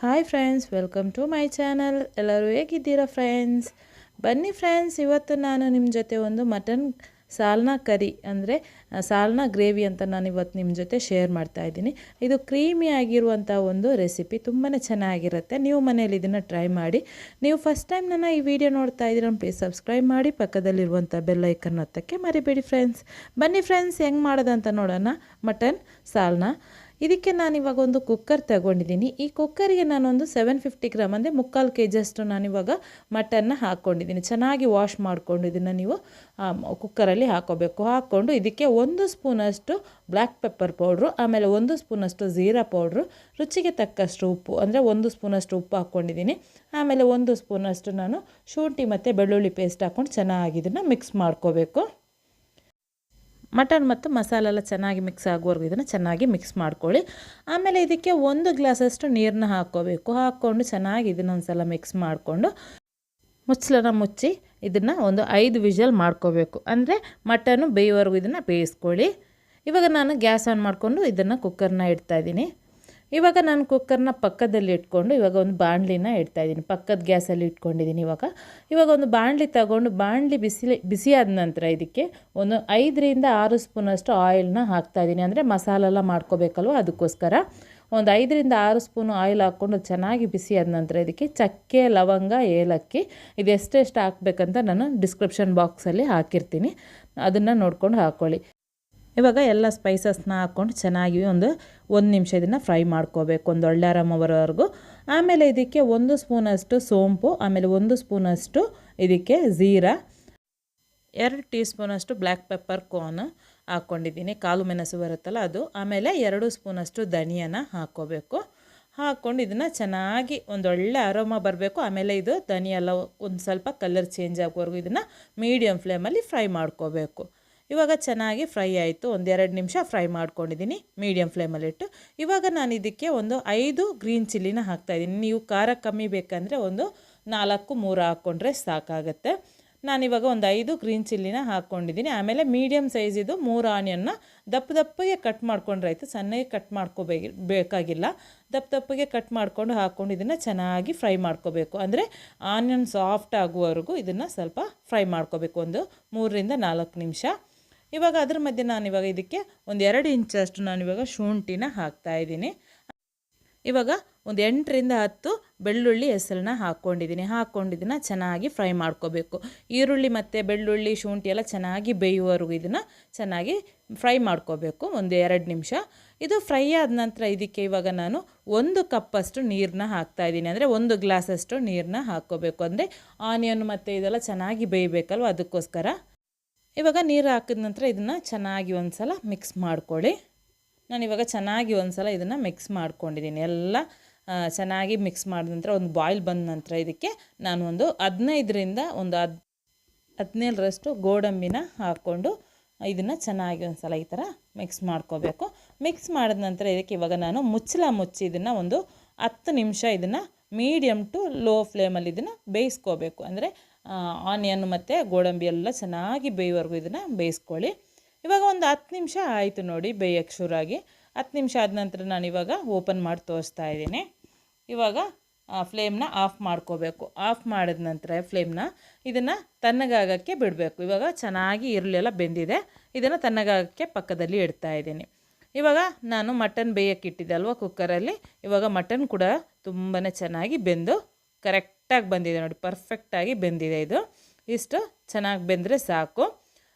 Hi friends, welcome to my channel. ಎಲ್ಲರೂ ಹೇಗಿದ್ದೀರಾ friends? ಬನ್ನಿ ಫ್ರೆಂಡ್ಸ್, ಇವತ್ತು ನಾನು ನಿಮ್ಮ ಜೊತೆ ಒಂದು ಮಟನ್ ಸಾಲ್ನಾ ಕರಿ ಅಂದರೆ ಸಾಲ್ನಾ ಗ್ರೇವಿ ಅಂತ ನಾನು ಇವತ್ತು ನಿಮ್ಮ ಜೊತೆ ಶೇರ್ ಮಾಡ್ತಾ ಇದ್ದೀನಿ. ಇದು ಕ್ರೀಮಿ ಆಗಿರುವಂಥ ಒಂದು ರೆಸಿಪಿ, ತುಂಬಾ ಚೆನ್ನಾಗಿರುತ್ತೆ. ನೀವು ಮನೇಲಿ ಇದನ್ನು ಟ್ರೈ ಮಾಡಿ. ನೀವು ಫಸ್ಟ್ ಟೈಮ್ ನನ್ನ ಈ ವಿಡಿಯೋ ನೋಡ್ತಾ ಇದ್ದೀರಾ, ಪ್ಲೀಸ್ ಸಬ್ಸ್ಕ್ರೈಬ್ ಮಾಡಿ, ಪಕ್ಕದಲ್ಲಿರುವಂಥ ಬೆಲ್ ಐಕನ್ ಒತ್ತಕ್ಕೆ ಮರಿಬೇಡಿ ಫ್ರೆಂಡ್ಸ್. ಬನ್ನಿ ಫ್ರೆಂಡ್ಸ್, ಹೆಂಗೆ ಮಾಡೋದಂತ ನೋಡೋಣ. ಮಟನ್ ಸಾಲ್ನಾ ಇದಕ್ಕೆ ನಾನು ಇವಾಗ ಒಂದು ಕುಕ್ಕರ್ ತಗೊಂಡಿದ್ದೀನಿ. ಈ ಕುಕ್ಕರಿಗೆ ನಾನೊಂದು 750 ಗ್ರಾಮ್ ಅಂದರೆ 3/4 kg ಅಷ್ಟು ನಾನಿವಾಗ ಮಟನ್ನ ಹಾಕ್ಕೊಂಡಿದ್ದೀನಿ. ಚೆನ್ನಾಗಿ ವಾಶ್ ಮಾಡಿಕೊಂಡು ಇದನ್ನು ನೀವು ಕುಕ್ಕರಲ್ಲಿ ಹಾಕ್ಕೊಂಡು ಇದಕ್ಕೆ 1 ಸ್ಪೂನಷ್ಟು ಬ್ಲ್ಯಾಕ್ ಪೆಪ್ಪರ್ ಪೌಡ್ರು, ಆಮೇಲೆ 1 ಸ್ಪೂನಷ್ಟು ಜೀರಾ ಪೌಡ್ರು, ರುಚಿಗೆ ತಕ್ಕಷ್ಟು ಉಪ್ಪು ಅಂದರೆ 1 ಸ್ಪೂನಷ್ಟು ಉಪ್ಪು ಹಾಕ್ಕೊಂಡಿದ್ದೀನಿ. ಆಮೇಲೆ 1 ಸ್ಪೂನಷ್ಟು ನಾನು ಶುಂಠಿ ಮತ್ತು ಬೆಳ್ಳುಳ್ಳಿ ಪೇಸ್ಟ್ ಹಾಕ್ಕೊಂಡು ಚೆನ್ನಾಗಿ ಇದನ್ನು ಮಿಕ್ಸ್ ಮಾಡ್ಕೋಬೇಕು. ಮಟನ್ ಮತ್ತು ಮಸಾಲೆ ಎಲ್ಲ ಚೆನ್ನಾಗಿ ಮಿಕ್ಸ್ ಆಗುವವರೆಗೂ ಇದನ್ನು ಚೆನ್ನಾಗಿ ಮಿಕ್ಸ್ ಮಾಡ್ಕೊಳ್ಳಿ. ಆಮೇಲೆ ಇದಕ್ಕೆ 1 ಗ್ಲಾಸಷ್ಟು ನೀರನ್ನ ಹಾಕ್ಕೊಂಡು ಚೆನ್ನಾಗಿ ಇದನ್ನೊಂದು ಸಲ ಮಿಕ್ಸ್ ಮಾಡಿಕೊಂಡು ಮುಚ್ಚಳನ ಮುಚ್ಚಿ ಇದನ್ನು ಒಂದು 5 ವಿಷಲ್ ಮಾಡ್ಕೋಬೇಕು. ಅಂದರೆ ಮಟನ್ನು ಬೇಯುವವರೆಗೂ ಇದನ್ನು ಬೇಯಿಸ್ಕೊಳ್ಳಿ. ಇವಾಗ ನಾನು ಗ್ಯಾಸ್ ಆನ್ ಮಾಡಿಕೊಂಡು ಇದನ್ನು ಕುಕ್ಕರ್ನ ಇಡ್ತಾಯಿದ್ದೀನಿ. ಇವಾಗ ನಾನು ಕುಕ್ಕರ್ನ ಪಕ್ಕದಲ್ಲಿ ಇಟ್ಕೊಂಡು ಇವಾಗ ಒಂದು ಬಾಣಲಿನ ಇಡ್ತಾಯಿದ್ದೀನಿ. ಪಕ್ಕದ ಗ್ಯಾಸಲ್ಲಿ ಇಟ್ಕೊಂಡಿದ್ದೀನಿ. ಇವಾಗ ಒಂದು ಬಾಣಲಿ ತಗೊಂಡು ಬಾಣಲಿ ಬಿಸಿಯಾದ ನಂತರ ಇದಕ್ಕೆ ಒಂದು 5ರಿಂದ 6 ಸ್ಪೂನಷ್ಟು ಆಯಿಲ್ನ ಹಾಕ್ತಾಯಿದ್ದೀನಿ. ಅಂದರೆ ಮಸಾಲೆಲ್ಲ ಮಾಡ್ಕೋಬೇಕಲ್ವ, ಅದಕ್ಕೋಸ್ಕರ ಒಂದು 5ರಿಂದ 6 ಸ್ಪೂನು ಆಯಿಲ್ ಹಾಕ್ಕೊಂಡು ಚೆನ್ನಾಗಿ ಬಿಸಿಯಾದ ನಂತರ ಇದಕ್ಕೆ ಚಕ್ಕೆ, ಲವಂಗ, ಏಲಕ್ಕಿ ಇದು ಎಷ್ಟೆಷ್ಟು ಹಾಕಬೇಕಂತ ನಾನು ಡಿಸ್ಕ್ರಿಪ್ಷನ್ ಬಾಕ್ಸಲ್ಲಿ ಹಾಕಿರ್ತೀನಿ, ಅದನ್ನು ನೋಡ್ಕೊಂಡು ಹಾಕ್ಕೊಳ್ಳಿ. ಇವಾಗ ಎಲ್ಲ ಸ್ಪೈಸಸ್ನ ಹಾಕ್ಕೊಂಡು ಚೆನ್ನಾಗಿ ಒಂದು ನಿಮಿಷ ಇದನ್ನು ಫ್ರೈ ಮಾಡ್ಕೋಬೇಕು, ಒಂದು ಒಳ್ಳೆ ಅರೋಮ ಬರೋವರೆಗೂ. ಆಮೇಲೆ ಇದಕ್ಕೆ 1 ಸ್ಪೂನಷ್ಟು ಸೋಂಪು, ಆಮೇಲೆ 1 ಸ್ಪೂನಷ್ಟು ಇದಕ್ಕೆ ಜೀರಾ, 2 ಟೀ ಸ್ಪೂನಷ್ಟು ಬ್ಲ್ಯಾಕ್ ಪೆಪ್ಪರ್ ಕಾರ್ನ್ ಹಾಕ್ಕೊಂಡಿದ್ದೀನಿ, ಕಾಳು ಮೆಣಸು ಬರುತ್ತಲ್ಲ ಅದು. ಆಮೇಲೆ 2 ಸ್ಪೂನಷ್ಟು ಧನಿಯಾನ ಹಾಕ್ಕೊಂಡು ಇದನ್ನು ಚೆನ್ನಾಗಿ ಒಂದು ಒಳ್ಳೆ ಅರೋಮ ಬರಬೇಕು. ಆಮೇಲೆ ಇದು ಧನಿಯಾ ಎಲ್ಲ ಒಂದು ಸ್ವಲ್ಪ ಕಲರ್ ಚೇಂಜ್ ಆಗೋವರೆಗೂ ಇದನ್ನು ಮೀಡಿಯಮ್ ಫ್ಲೇಮಲ್ಲಿ ಫ್ರೈ ಮಾಡ್ಕೋಬೇಕು. ಇವಾಗ ಚೆನ್ನಾಗಿ ಫ್ರೈ ಆಯಿತು. 1-2 ನಿಮಿಷ ಫ್ರೈ ಮಾಡ್ಕೊಂಡಿದ್ದೀನಿ ಮೀಡಿಯಮ್ ಫ್ಲೇಮಲ್ಲಿಟ್ಟು. ಇವಾಗ ನಾನು ಇದಕ್ಕೆ ಒಂದು 5 ಗ್ರೀನ್ ಚಿಲ್ಲಿನ ಹಾಕ್ತಾಯಿದ್ದೀನಿ. ನೀವು ಖಾರ ಕಮ್ಮಿ ಬೇಕಂದರೆ ಒಂದು 4-3 ಹಾಕ್ಕೊಂಡ್ರೆ ಸಾಕಾಗುತ್ತೆ. ನಾನಿವಾಗ ಒಂದು 5 ಗ್ರೀನ್ ಚಿಲ್ಲಿನ ಹಾಕ್ಕೊಂಡಿದ್ದೀನಿ. ಆಮೇಲೆ ಮೀಡಿಯಮ್ ಸೈಜಿದು 3 ಆನಿಯನ್ನ ದಪ್ಪಗೆ ಕಟ್ ಮಾಡ್ಕೊಂಡ್ರೆ ಆಯಿತು, ಸಣ್ಣಗೆ ಕಟ್ ಬೇಕಾಗಿಲ್ಲ. ದಪ್ಪಗೆ ಕಟ್ ಹಾಕ್ಕೊಂಡು ಇದನ್ನು ಚೆನ್ನಾಗಿ ಫ್ರೈ ಮಾಡ್ಕೋಬೇಕು. ಅಂದರೆ ಆನಿಯನ್ ಸಾಫ್ಟ್ ಆಗುವವರೆಗೂ ಇದನ್ನು ಸ್ವಲ್ಪ ಫ್ರೈ ಮಾಡ್ಕೋಬೇಕು, ಒಂದು 3ರಿಂದ 4 ನಿಮಿಷ. ಇವಾಗ ಅದ್ರ ಮಧ್ಯೆ ನಾನಿವಾಗ ಇದಕ್ಕೆ ಒಂದು 2 ಇಂಚಷ್ಟು ನಾನಿವಾಗ ಶುಂಠಿನ ಹಾಕ್ತಾಯಿದ್ದೀನಿ. ಇವಾಗ ಒಂದು 8ರಿಂದ 10 ಬೆಳ್ಳುಳ್ಳಿ ಹೆಸರನ್ನ ಹಾಕ್ಕೊಂಡಿದ್ದೀನಿ. ಚೆನ್ನಾಗಿ ಫ್ರೈ ಮಾಡ್ಕೋಬೇಕು. ಈರುಳ್ಳಿ ಮತ್ತು ಬೆಳ್ಳುಳ್ಳಿ, ಶುಂಠಿ ಎಲ್ಲ ಚೆನ್ನಾಗಿ ಬೇಯುವವರೆಗೂ ಇದನ್ನು ಚೆನ್ನಾಗಿ ಫ್ರೈ ಮಾಡ್ಕೋಬೇಕು, ಒಂದು 2 ನಿಮಿಷ. ಇದು ಫ್ರೈ ಆದ ನಂತರ ಇದಕ್ಕೆ ಇವಾಗ ನಾನು 1 ಕಪ್ಪಷ್ಟು ನೀರನ್ನ ಹಾಕ್ತಾಯಿದ್ದೀನಿ. ಅಂದರೆ 1 ಗ್ಲಾಸಷ್ಟು ನೀರನ್ನ ಹಾಕ್ಕೋಬೇಕು. ಅಂದರೆ ಆನಿಯನ್ ಮತ್ತು ಇದೆಲ್ಲ ಚೆನ್ನಾಗಿ ಬೇಯಬೇಕಲ್ವ, ಅದಕ್ಕೋಸ್ಕರ. ಇವಾಗ ನೀರು ಹಾಕಿದ ನಂತರ ಇದನ್ನು ಚೆನ್ನಾಗಿ ಒಂದು ಸಲ ಮಿಕ್ಸ್ ಮಾಡ್ಕೊಳ್ಳಿ. ನಾನಿವಾಗ ಚೆನ್ನಾಗಿ ಒಂದು ಸಲ ಇದನ್ನು ಮಿಕ್ಸ್ ಮಾಡ್ಕೊಂಡಿದ್ದೀನಿ. ಎಲ್ಲ ಚೆನ್ನಾಗಿ ಮಿಕ್ಸ್ ಮಾಡಿದ ನಂತರ ಒಂದು ಬಾಯ್ಲ್ ಬಂದ ನಂತರ ಇದಕ್ಕೆ ನಾನು ಒಂದು 15ರಿಂದ ಒಂದು 17ರಷ್ಟು ಗೋಡಂಬಿನ ಹಾಕ್ಕೊಂಡು ಇದನ್ನು ಚೆನ್ನಾಗಿ ಒಂದು ಸಲ ಈ ಥರ ಮಿಕ್ಸ್ ಮಾಡ್ಕೋಬೇಕು. ಮಿಕ್ಸ್ ಮಾಡಿದ ನಂತರ ಇದಕ್ಕೆ ಇವಾಗ ನಾನು ಮುಚ್ಚಿ ಇದನ್ನು ಒಂದು 10 ನಿಮಿಷ ಇದನ್ನು ಮೀಡಿಯಮ್ ಟು ಲೋ ಫ್ಲೇಮಲ್ಲಿ ಇದನ್ನು ಬೇಯಿಸ್ಕೋಬೇಕು. ಅಂದರೆ ಆನಿಯನ್ ಮತ್ತು ಗೋಡಂಬಿ ಎಲ್ಲ ಚೆನ್ನಾಗಿ ಬೇಯುವವರೆಗೂ ಇದನ್ನು ಬೇಯಿಸ್ಕೊಳ್ಳಿ. ಇವಾಗ ಒಂದು 10 ನಿಮಿಷ ಆಯಿತು ನೋಡಿ ಬೇಯಕ್ಕೆ ಶುರುವಾಗಿ. 10 ನಿಮಿಷ ಆದ ನಂತರ ನಾನು ಇವಾಗ ಓಪನ್ ಮಾಡಿ ತೋರಿಸ್ತಾ ಇದ್ದೀನಿ. ಇವಾಗ ಫ್ಲೇಮ್ನ ಆಫ್ ಮಾಡ್ಕೋಬೇಕು. ಆಫ್ ಮಾಡಿದ ನಂತರ ಫ್ಲೇಮ್ನ ಇದನ್ನು ತಣ್ಣಗಾಗೋಕ್ಕೆ ಬಿಡಬೇಕು. ಇವಾಗ ಚೆನ್ನಾಗಿ ಈರುಳ್ಳಿ ಎಲ್ಲ ಬೆಂದಿದೆ, ಇದನ್ನು ತಣ್ಣಗಾಗೋಕ್ಕೆ ಪಕ್ಕದಲ್ಲಿ ಇಡ್ತಾ ಇದ್ದೀನಿ. ಇವಾಗ ನಾನು ಮಟನ್ ಬೇಯಕ್ಕೆ ಇಟ್ಟಿದ್ದೆ ಅಲ್ವ ಕುಕ್ಕರಲ್ಲಿ. ಇವಾಗ ಮಟನ್ ಕೂಡ ತುಂಬಾ ಚೆನ್ನಾಗಿ ಬೆಂದು ಕರೆಕ್ಟಾಗಿ ಬಂದಿದೆ ನೋಡಿ, ಪರ್ಫೆಕ್ಟಾಗಿ ಬೆಂದಿದೆ. ಇದು ಇಷ್ಟು ಚೆನ್ನಾಗಿ ಬೆಂದರೆ ಸಾಕು.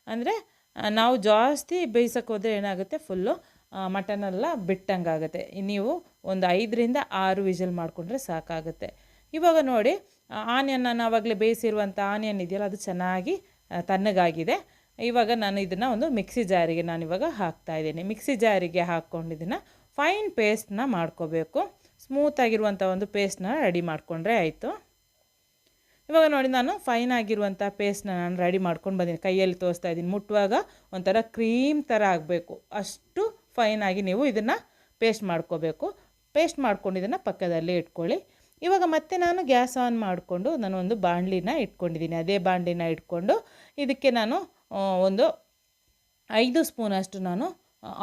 ಅಂದರೆ ನಾವು ಜಾಸ್ತಿ ಬೇಯಿಸೋಕೆ ಹೋದರೆ ಏನಾಗುತ್ತೆ, ಫುಲ್ಲು ಮಟನೆಲ್ಲ ಬಿಟ್ಟಂಗಾಗುತ್ತೆ. ನೀವು ಒಂದು 5ರಿಂದ 6 ವಿಷಲ್ ಮಾಡಿಕೊಂಡ್ರೆ ಸಾಕಾಗುತ್ತೆ. ಇವಾಗ ನೋಡಿ, ಆನಿಯನ್ನ ಆವಾಗಲೇ ಬೇಯಿಸಿರುವಂಥ ಆನಿಯನ್ ಇದೆಯಲ್ಲ, ಅದು ಚೆನ್ನಾಗಿ ತಣ್ಣಗಾಗಿದೆ. ಇವಾಗ ನಾನು ಇದನ್ನು ಒಂದು ಮಿಕ್ಸಿ ಜಾರಿಗೆ ನಾನಿವಾಗ ಹಾಕ್ತಾಯಿದ್ದೀನಿ. ಮಿಕ್ಸಿ ಜಾರಿಗೆ ಹಾಕ್ಕೊಂಡು ಇದನ್ನು ಫೈನ್ ಪೇಸ್ಟ್ನ ಮಾಡ್ಕೋಬೇಕು. ಸ್ಮೂತಾಗಿರುವಂಥ ಒಂದು ಪೇಸ್ಟ್ನ ರೆಡಿ ಮಾಡಿಕೊಂಡ್ರೆ ಆಯಿತು. ಇವಾಗ ನೋಡಿ, ನಾನು ಫೈನ್ ಆಗಿರುವಂಥ ಪೇಸ್ಟ್ನ ನಾನು ರೆಡಿ ಮಾಡ್ಕೊಂಡು ಬಂದಿದ್ದೀನಿ. ಕೈಯಲ್ಲಿ ತೋರಿಸ್ತಾ ಇದ್ದೀನಿ. ಮುಟ್ಟುವಾಗ ಒಂಥರ ಕ್ರೀಮ್ ಥರ ಆಗಬೇಕು, ಅಷ್ಟು ಫೈನಾಗಿ ನೀವು ಇದನ್ನು ಪೇಸ್ಟ್ ಮಾಡ್ಕೋಬೇಕು. ಪೇಸ್ಟ್ ಮಾಡ್ಕೊಂಡು ಇದನ್ನು ಪಕ್ಕದಲ್ಲಿ ಇಟ್ಕೊಳ್ಳಿ. ಇವಾಗ ಮತ್ತೆ ನಾನು ಗ್ಯಾಸ್ ಆನ್ ಮಾಡಿಕೊಂಡು ನಾನು ಒಂದು ಬಾಣಲಿನ ಇಟ್ಕೊಂಡಿದ್ದೀನಿ. ಅದೇ ಬಾಣಲಿನ ಇಟ್ಕೊಂಡು ಇದಕ್ಕೆ ನಾನು ಒಂದು 5 ಸ್ಪೂನಷ್ಟು ನಾನು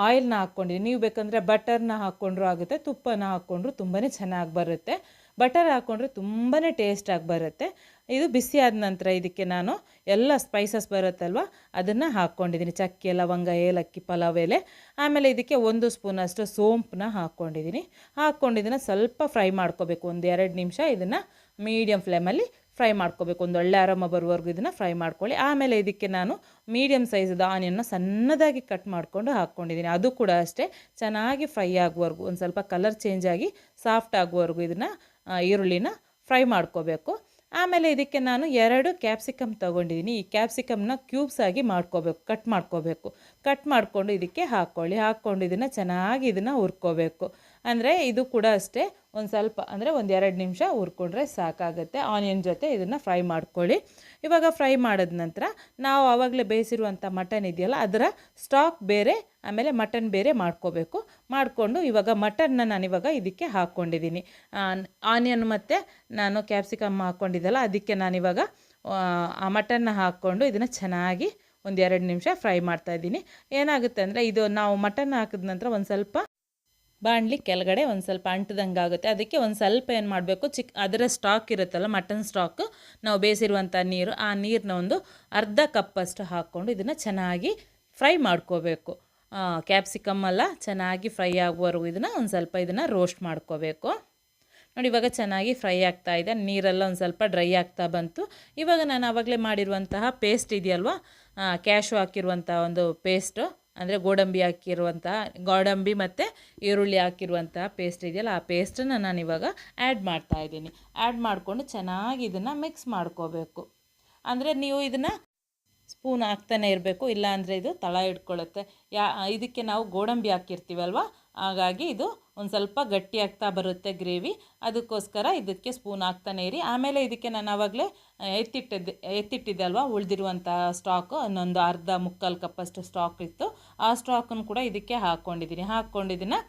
ಆಯಿಲ್ನ ಹಾಕ್ಕೊಂಡಿದ್ದೀನಿ. ನೀವು ಬೇಕಂದರೆ ಬಟರ್ನ ಹಾಕ್ಕೊಂಡ್ರೂ ಆಗುತ್ತೆ, ತುಪ್ಪನ ಹಾಕ್ಕೊಂಡ್ರೂ ತುಂಬಾ ಚೆನ್ನಾಗಿ ಬರುತ್ತೆ. ಬಟರ್ ಹಾಕ್ಕೊಂಡ್ರೆ ತುಂಬಾ ಟೇಸ್ಟಾಗಿ ಬರುತ್ತೆ. ಇದು ಬಿಸಿ ಆದ ನಂತರ ಇದಕ್ಕೆ ನಾನು ಎಲ್ಲ ಸ್ಪೈಸಸ್ ಬರುತ್ತಲ್ವ ಅದನ್ನು ಹಾಕ್ಕೊಂಡಿದ್ದೀನಿ. ಚಕ್ಕೆ, ಲವಂಗ, ಏಲಕ್ಕಿ, ಪಲಾವ್ ಎಲೆ. ಆಮೇಲೆ ಇದಕ್ಕೆ 1 ಸ್ಪೂನಷ್ಟು ಸೋಂಪನ್ನ ಹಾಕ್ಕೊಂಡಿದ್ದೀನಿ. ಹಾಕ್ಕೊಂಡಿದ್ದನ್ನು ಸ್ವಲ್ಪ ಫ್ರೈ ಮಾಡ್ಕೋಬೇಕು. 1-2 ನಿಮಿಷ ಇದನ್ನು ಮೀಡಿಯಮ್ ಫ್ಲೇಮಲ್ಲಿ ಫ್ರೈ ಮಾಡ್ಕೋಬೇಕು. ಒಂದು ಒಳ್ಳೆ ಅರೋಮ ಬರುವವರೆಗೂ ಇದನ್ನು ಫ್ರೈ ಮಾಡ್ಕೊಳ್ಳಿ. ಆಮೇಲೆ ಇದಕ್ಕೆ ನಾನು ಮೀಡಿಯಮ್ ಸೈಜ್ದು ಆನಿಯನ್ನ ಸಣ್ಣದಾಗಿ ಕಟ್ ಮಾಡಿಕೊಂಡು ಹಾಕ್ಕೊಂಡಿದ್ದೀನಿ. ಅದು ಕೂಡ ಅಷ್ಟೇ ಚೆನ್ನಾಗಿ ಫ್ರೈ ಆಗುವವರೆಗೂ, ಒಂದು ಸ್ವಲ್ಪ ಕಲರ್ ಚೇಂಜ್ ಆಗಿ ಸಾಫ್ಟ್ ಆಗುವವರೆಗೂ ಇದನ್ನು ಈರುಳ್ಳಿನ ಫ್ರೈ ಮಾಡ್ಕೋಬೇಕು. ಆಮೇಲೆ ಇದಕ್ಕೆ ನಾನು 2 ಕ್ಯಾಪ್ಸಿಕಮ್ ತೊಗೊಂಡಿದ್ದೀನಿ. ಈ ಕ್ಯಾಪ್ಸಿಕಮ್ನ ಕ್ಯೂಬ್ಸ್ ಆಗಿ ಕಟ್ ಮಾಡ್ಕೋಬೇಕು. ಕಟ್ ಮಾಡಿಕೊಂಡು ಇದಕ್ಕೆ ಹಾಕ್ಕೊಂಡು ಇದನ್ನು ಚೆನ್ನಾಗಿ ಹುರ್ಕೋಬೇಕು. ಅಂದರೆ ಇದು ಕೂಡ ಅಷ್ಟೇ ಒಂದು ಸ್ವಲ್ಪ ಅಂದರೆ 1-2 ನಿಮಿಷ ಹುರ್ಕೊಂಡ್ರೆ ಸಾಕಾಗುತ್ತೆ. ಆನಿಯನ್ ಜೊತೆ ಇದನ್ನು ಫ್ರೈ ಮಾಡ್ಕೊಳ್ಳಿ. ಇವಾಗ ಫ್ರೈ ಮಾಡಿದ ನಂತರ ನಾವು ಆವಾಗಲೇ ಬೇಯಿಸಿರುವಂಥ ಮಟನ್ ಇದೆಯಲ್ಲ ಅದರ ಸ್ಟಾಕ್ ಬೇರೆ, ಆಮೇಲೆ ಮಟನ್ ಬೇರೆ ಮಾಡಿಕೊಂಡು ಇವಾಗ ಮಟನ್ನ ನಾನಿವಾಗ ಇದಕ್ಕೆ ಹಾಕ್ಕೊಂಡಿದ್ದೀನಿ. ಆನಿಯನ್ ಮತ್ತು ನಾನು ಕ್ಯಾಪ್ಸಿಕಮ್ ಹಾಕ್ಕೊಂಡಿದ್ದಲ್ಲ ಅದಕ್ಕೆ ನಾನಿವಾಗ ಆ ಮಟನ್ನ ಹಾಕ್ಕೊಂಡು ಇದನ್ನು ಚೆನ್ನಾಗಿ 1-2 ನಿಮಿಷ ಫ್ರೈ ಮಾಡ್ತಾಯಿದ್ದೀನಿ. ಏನಾಗುತ್ತೆ ಅಂದರೆ ಇದು ನಾವು ಮಟನ್ ಹಾಕಿದ ನಂತರ ಒಂದು ಸ್ವಲ್ಪ ಬಾಣಲಿ ಕೆಳಗಡೆ ಒಂದು ಸ್ವಲ್ಪ ಅಂಟದಂಗೆ ಆಗುತ್ತೆ. ಅದಕ್ಕೆ ಒಂದು ಸ್ವಲ್ಪ ಏನು ಮಾಡಬೇಕು, ಅದರ ಸ್ಟಾಕ್ ಇರುತ್ತಲ್ಲ ಮಟನ್ ಸ್ಟಾಕು, ನಾವು ಬೇಯಿಸಿರುವಂಥ ನೀರು, ಆ ನೀರನ್ನ ಒಂದು ಅರ್ಧ ಕಪ್ಪಷ್ಟು ಹಾಕ್ಕೊಂಡು ಇದನ್ನು ಚೆನ್ನಾಗಿ ಫ್ರೈ ಮಾಡ್ಕೋಬೇಕು. ಕ್ಯಾಪ್ಸಿಕಮ್ ಎಲ್ಲ ಚೆನ್ನಾಗಿ ಫ್ರೈ ಆಗುವವರೆಗೂ ಒಂದು ಸ್ವಲ್ಪ ರೋಸ್ಟ್ ಮಾಡ್ಕೋಬೇಕು. ನೋಡಿ ಇವಾಗ ಚೆನ್ನಾಗಿ ಫ್ರೈ ಆಗ್ತಾ ಇದೆ, ನೀರೆಲ್ಲ ಒಂದು ಸ್ವಲ್ಪ ಡ್ರೈ ಆಗ್ತಾ ಬಂತು. ಇವಾಗ ನಾನು ಆವಾಗಲೇ ಮಾಡಿರುವಂತಹ ಪೇಸ್ಟ್ ಇದೆಯಲ್ವ, ಕ್ಯಾಶು ಹಾಕಿರುವಂಥ ಒಂದು ಪೇಸ್ಟು, ಅಂದರೆ ಗೋಡಂಬಿ ಮತ್ತು ಈರುಳ್ಳಿ ಹಾಕಿರುವಂತಹ ಪೇಸ್ಟ್ ಇದೆಯಲ್ಲ ಆ ಪೇಸ್ಟನ್ನು ನಾನಿವಾಗ ಆ್ಯಡ್ ಮಾಡ್ತಾಯಿದ್ದೀನಿ. ಆ್ಯಡ್ ಮಾಡಿಕೊಂಡು ಚೆನ್ನಾಗಿ ಇದನ್ನು ಮಿಕ್ಸ್ ಮಾಡ್ಕೋಬೇಕು. ಅಂದರೆ ನೀವು ಇದನ್ನು ಸ್ಪೂನ್ ಹಾಕ್ತಾನೆ ಇರಬೇಕು, ಇಲ್ಲಾಂದರೆ ಇದು ತಳ ಹಿಡ್ಕೊಳ್ಳುತ್ತೆ. ಇದಕ್ಕೆ ನಾವು ಗೋಡಂಬಿ ಹಾಕಿರ್ತೀವಲ್ವ, ಹಾಗಾಗಿ ಇದು ಒಂದು ಸ್ವಲ್ಪ ಗಟ್ಟಿ ಆಗ್ತಾ ಬರುತ್ತೆ ಗ್ರೇವಿ. ಅದಕ್ಕೋಸ್ಕರ ಇದಕ್ಕೆ ಸ್ಪೂನ್ ಹಾಕ್ತಾನೆ ಇರಿ. ಆಮೇಲೆ ಇದಕ್ಕೆ ನಾನು ಆವಾಗಲೇ ಎತ್ತಿಟ್ಟಿದ್ದೆ ಅಲ್ವಾ ಉಳಿದಿರುವಂಥ ಸ್ಟಾಕು, ಇನ್ನೊಂದು ಮುಕ್ಕಾಲು ಕಪ್ಪಷ್ಟು ಸ್ಟಾಕ್ ಇತ್ತು. ಆ ಸ್ಟಾಕನ್ನು ಕೂಡ ಇದಕ್ಕೆ ಹಾಕ್ಕೊಂಡಿದ್ದೀನಿ.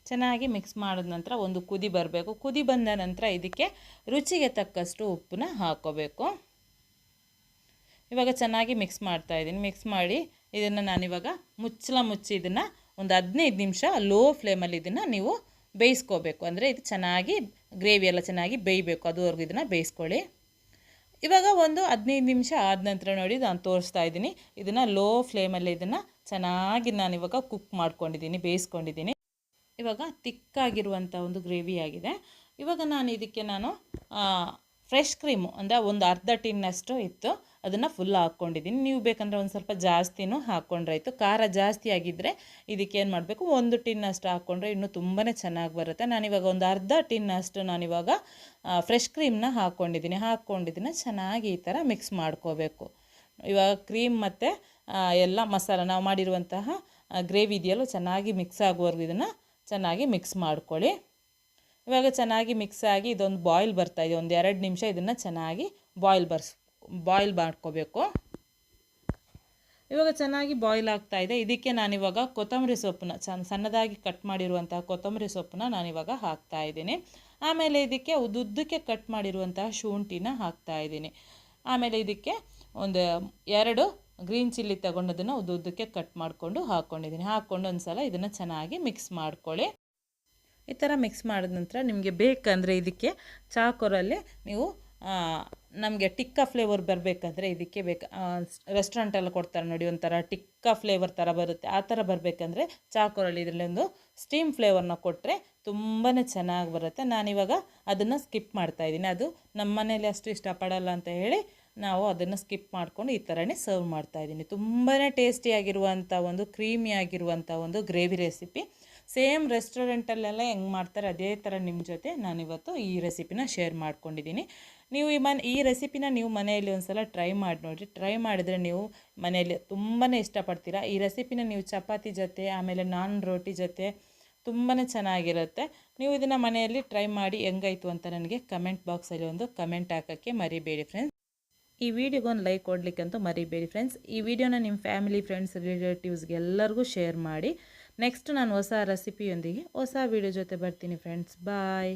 ಚೆನ್ನಾಗಿ ಮಿಕ್ಸ್ ಮಾಡಿದ ನಂತರ ಒಂದು ಕುದಿ ಬರಬೇಕು. ಕುದಿ ಬಂದ ನಂತರ ಇದಕ್ಕೆ ರುಚಿಗೆ ತಕ್ಕಷ್ಟು ಉಪ್ಪನ್ನ ಹಾಕ್ಕೋಬೇಕು. ಇವಾಗ ಚೆನ್ನಾಗಿ ಮಿಕ್ಸ್ ಮಾಡ್ತಾಯಿದ್ದೀನಿ. ಮಿಕ್ಸ್ ಮಾಡಿ ಇದನ್ನು ನಾನಿವಾಗ ಮುಚ್ಚಿ ಇದನ್ನು ಒಂದು 15 ನಿಮಿಷ ಲೋ ಫ್ಲೇಮಲ್ಲಿ ಇದನ್ನು ನೀವು ಬೇಯಿಸ್ಕೋಬೇಕು. ಅಂದರೆ ಇದು ಚೆನ್ನಾಗಿ ಗ್ರೇವಿ ಎಲ್ಲ ಚೆನ್ನಾಗಿ ಬೇಯಬೇಕು, ಅದುವರೆಗೂ ಇದನ್ನು ಬೇಯಿಸ್ಕೊಳ್ಳಿ. ಇವಾಗ ಒಂದು 15 ನಿಮಿಷ ಆದ ನಂತರ ನೋಡಿ ನಾನು ತೋರಿಸ್ತಾ ಇದ್ದೀನಿ. ಇದನ್ನು ಲೋ ಫ್ಲೇಮಲ್ಲಿ ಇದನ್ನು ಚೆನ್ನಾಗಿ ನಾನಿವಾಗ ಬೇಯಿಸ್ಕೊಂಡಿದ್ದೀನಿ. ಇವಾಗ ತಿಕ್ಕಾಗಿರುವಂಥ ಒಂದು ಗ್ರೇವಿ ಆಗಿದೆ. ಇವಾಗ ನಾನು ಫ್ರೆಶ್ ಕ್ರೀಮು ಅಂದರೆ ಒಂದು ಅರ್ಧ ಟಿನ್ನಷ್ಟು ಇತ್ತು, ಅದನ್ನು ಫುಲ್ ಹಾಕ್ಕೊಂಡಿದ್ದೀನಿ. ನೀವು ಬೇಕಂದರೆ ಒಂದು ಸ್ವಲ್ಪ ಜಾಸ್ತಿನೂ ಹಾಕ್ಕೊಂಡ್ರಾಯ್ತು. ಖಾರ ಜಾಸ್ತಿ ಆಗಿದ್ದರೆ ಇದಕ್ಕೇನು ಮಾಡಬೇಕು, 1 ಟಿನ್ನಷ್ಟು ಹಾಕ್ಕೊಂಡ್ರೆ ಇನ್ನೂ ತುಂಬಾ ಚೆನ್ನಾಗಿ ಬರುತ್ತೆ. ನಾನಿವಾಗ ಒಂದು ಅರ್ಧ ಟಿನ್ನಷ್ಟು ನಾನಿವಾಗ ಫ್ರೆಶ್ ಕ್ರೀಮ್ನ ಹಾಕ್ಕೊಂಡಿದ್ದೀನಿ. ಚೆನ್ನಾಗಿ ಈ ಥರ ಮಿಕ್ಸ್ ಮಾಡ್ಕೋಬೇಕು. ಇವಾಗ ಕ್ರೀಮ್ ಮತ್ತು ಎಲ್ಲ ಮಸಾಲ ನಾವು ಮಾಡಿರುವಂತಹ ಗ್ರೇವಿ ಇದೆಯಲ್ಲ ಚೆನ್ನಾಗಿ ಮಿಕ್ಸ್ ಆಗುವವರೆಗೂ ಇದನ್ನು ಚೆನ್ನಾಗಿ ಮಿಕ್ಸ್ ಮಾಡ್ಕೊಳ್ಳಿ. ಇವಾಗ ಚೆನ್ನಾಗಿ ಮಿಕ್ಸ್ ಆಗಿ ಇದೊಂದು ಬಾಯ್ಲ್ ಬರ್ತಾಯಿದೆ. 1-2 ನಿಮಿಷ ಇದನ್ನು ಚೆನ್ನಾಗಿ ಬಾಯ್ಲ್ ಮಾಡ್ಕೋಬೇಕು. ಇವಾಗ ಚೆನ್ನಾಗಿ ಬಾಯ್ಲ್ ಆಗ್ತಾಯಿದೆ. ಇದಕ್ಕೆ ನಾನಿವಾಗ ಕೊತ್ತಂಬರಿ ಸೊಪ್ಪನ್ನ ಸಣ್ಣದಾಗಿ ಕಟ್ ಮಾಡಿರುವಂತಹ ಕೊತ್ತಂಬರಿ ಸೊಪ್ಪನ್ನ ನಾನಿವಾಗ ಹಾಕ್ತಾಯಿದ್ದೀನಿ. ಆಮೇಲೆ ಇದಕ್ಕೆ ಉದ್ದುದ್ದಕ್ಕೆ ಕಟ್ ಮಾಡಿರುವಂತಹ ಶುಂಠಿನ ಹಾಕ್ತಾಯಿದ್ದೀನಿ. ಆಮೇಲೆ ಇದಕ್ಕೆ ಒಂದು 2 ಗ್ರೀನ್ ಚಿಲ್ಲಿ ತಗೊಂಡದನ್ನು ಉದ್ದುದ್ದಕ್ಕೆ ಕಟ್ ಮಾಡಿಕೊಂಡು ಹಾಕ್ಕೊಂಡು ಒಂದು ಸಲ ಇದನ್ನು ಚೆನ್ನಾಗಿ ಮಿಕ್ಸ್ ಮಾಡ್ಕೊಳ್ಳಿ. ಈ ಥರ ಮಿಕ್ಸ್ ಮಾಡಿದ ನಂತರ ನಿಮಗೆ ಬೇಕಂದರೆ ಇದಕ್ಕೆ ಚಾಕೋರಲ್ಲಿ ನೀವು ನಮಗೆ ಟಿಕ್ಕಾ ಫ್ಲೇವರ್ ಬರಬೇಕಂದ್ರೆ ಇದಕ್ಕೆ ರೆಸ್ಟೋರೆಂಟಲ್ಲಿ ಕೊಡ್ತಾರೆ ನೋಡಿ, ಒಂಥರ ಟಿಕ್ಕಾ ಫ್ಲೇವರ್ ಥರ ಬರುತ್ತೆ. ಆ ಥರ ಬರಬೇಕಂದ್ರೆ ಚಾಕೋರಲ್ಲಿ ಇದರಲ್ಲಿ ಒಂದು ಸ್ಟೀಮ್ ಫ್ಲೇವರ್ನ ಕೊಟ್ಟರೆ ತುಂಬಾ ಚೆನ್ನಾಗಿ ಬರುತ್ತೆ. ನಾನಿವಾಗ ಅದನ್ನು ಸ್ಕಿಪ್ ಮಾಡ್ತಾಯಿದ್ದೀನಿ. ಅದು ನಮ್ಮ ಮನೇಲಿ ಅಷ್ಟು ಇಷ್ಟಪಡಲ್ಲ ಅಂತ ಹೇಳಿ ನಾವು ಅದನ್ನು ಸ್ಕಿಪ್ ಮಾಡಿಕೊಂಡು ಈ ಥರನೇ ಸರ್ವ್ ಮಾಡ್ತಾಯಿದ್ದೀನಿ. ತುಂಬಾ ಟೇಸ್ಟಿಯಾಗಿರುವಂಥ ಒಂದು ಕ್ರೀಮಿಯಾಗಿರುವಂಥ ಒಂದು ಗ್ರೇವಿ ರೆಸಿಪಿ. ಸೇಮ್ ರೆಸ್ಟೋರೆಂಟಲ್ಲೆಲ್ಲ ಹೆಂಗೆ ಮಾಡ್ತಾರೆ ಅದೇ ಥರ ನಿಮ್ಮ ಜೊತೆ ನಾನಿವತ್ತು ಈ ರೆಸಿಪಿನ ಶೇರ್ ಮಾಡ್ಕೊಂಡಿದ್ದೀನಿ. ನೀವು ಈ ರೆಸಿಪಿನ ನೀವು ಮನೆಯಲ್ಲಿ ಒಂದು ಸಲ ಟ್ರೈ ಮಾಡಿ ನೋಡಿರಿ. ಟ್ರೈ ಮಾಡಿದರೆ ನೀವು ಮನೆಯಲ್ಲಿ ತುಂಬಾ ಇಷ್ಟಪಡ್ತೀರಾ. ಈ ರೆಸಿಪಿನ ನೀವು ಚಪಾತಿ ಜೊತೆ ಆಮೇಲೆ ನಾನ್ ರೋಟಿ ಜೊತೆ ತುಂಬಾ ಚೆನ್ನಾಗಿರುತ್ತೆ. ನೀವು ಇದನ್ನು ಮನೆಯಲ್ಲಿ ಟ್ರೈ ಮಾಡಿ ಹೆಂಗಾಯಿತು ಅಂತ ನನಗೆ ಕಮೆಂಟ್ ಬಾಕ್ಸಲ್ಲಿ ಒಂದು ಕಮೆಂಟ್ ಹಾಕೋಕ್ಕೆ ಮರಿಬೇಡಿ ಫ್ರೆಂಡ್ಸ್. ಈ ವಿಡಿಯೋಗೊಂದು ಲೈಕ್ ಕೊಡಲಿಕ್ಕಂತೂ ಮರಿಬೇಡಿ ಫ್ರೆಂಡ್ಸ್. ಈ ವಿಡಿಯೋನ ನಿಮ್ಮ ಫ್ಯಾಮಿಲಿ, ಫ್ರೆಂಡ್ಸ್, ರಿಲೇಟಿವ್ಸ್ಗೆ ಎಲ್ಲರಿಗೂ ಶೇರ್ ಮಾಡಿ. ನೆಕ್ಸ್ಟ್ ನಾನು ಹೊಸ ರೆಸಿಪಿಯೊಂದಿಗೆ ಹೊಸ ವಿಡಿಯೋ ಜೊತೆ ಬರ್ತೀನಿ ಫ್ರೆಂಡ್ಸ್. ಬಾಯ್.